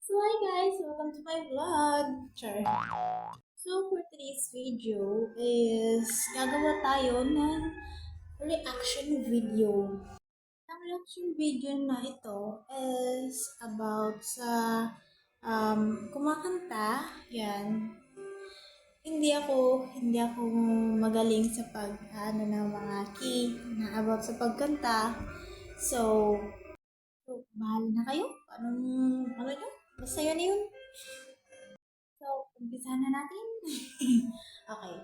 So hi guys, welcome to my vlog. Char. So for today's video is gagawa tayo ng reaction video. Ang reaction video na ito is about sa kumakanta. Yan. Hindi ako magaling sa ng mga key na about sa pagkanta. So, bahala na kayo. Ano nyo? Basta yun na yun. So, umpisahan na natin. Okay.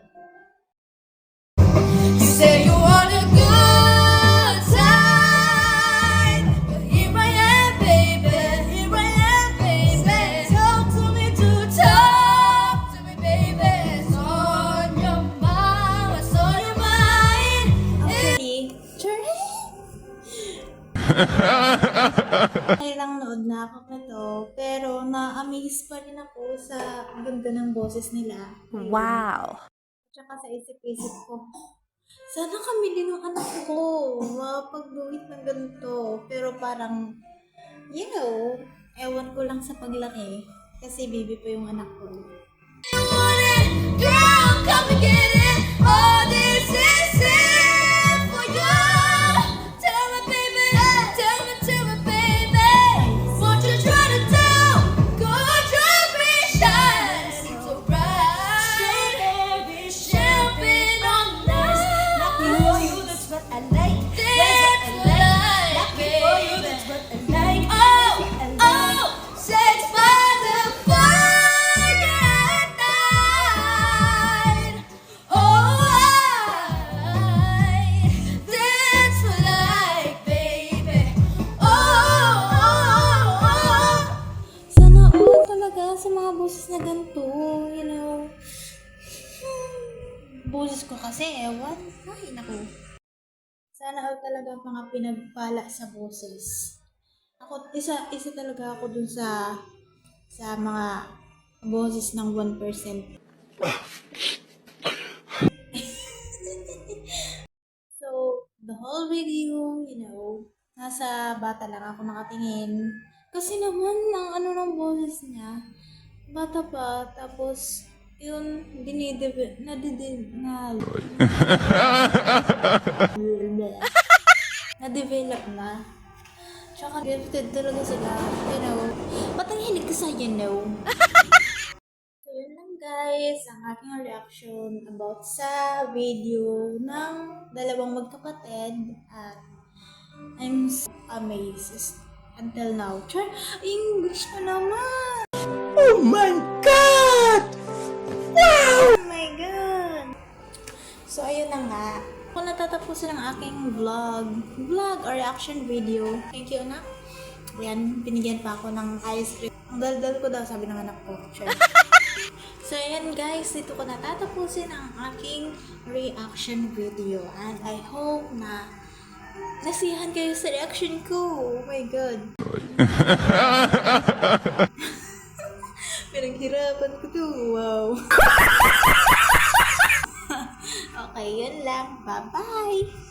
You say you want a good time, but here I am, baby. Here I am, baby. Talk to me, baby. It's on your mind, what's on your mind? Actually, sure. Ilang nood na ako na to, pero na-amaze pa rin ako sa ganda ng boses nila. Wow. Tsaka sa isip-isip ko, sana kami din ng anak ko mapagduhit ng ganito. Pero parang, ewan ko lang sa paglaki. Kasi baby pa yung anak ko. You want it, girl, come and get it. All this is it for you. Tell me, baby. What you trying to do? Go try me, shine so bright. Champagne on nice. Lucky for you, that's what I like. That's what I like. Lucky for you, that's what I like. Oh, sex by the fire at night. Oh, that's what I like, baby. Sana all talaga sa mga boses na ganito, Boses ko kasi, ewan. Ay, naku. Sana all talaga ang mga pinagpala sa boses. Ako, isa talaga ako dun sa mga boses ng 1%. So, the whole video, nasa bata lang ako nakatingin. Kasi naman, ang ng boses niya, bata pa, tapos, yun, na-develop na. Tsaka, gifted talaga sila, patanghilig ka sa So, yun lang guys, ang aking reaction about sa video ng dalawang magkapatid at I'm so amazed until now. Char, English na naman! Oh my God! Oh my God! So, ayun na nga. Kung natatapusin ang aking vlog or reaction video. Thank you, anak. Ayan, binigyan pa ako ng ice cream. Ang daldal ko daw, sabi ng anak ko. Sure. So, ayan guys, dito ko natatapusin ang aking reaction video. And I hope na nasiyahan kayo sa reaction ko. Oh my God. Pinaghirapan ko to. Wow. Okay, yun lang. Bye-bye.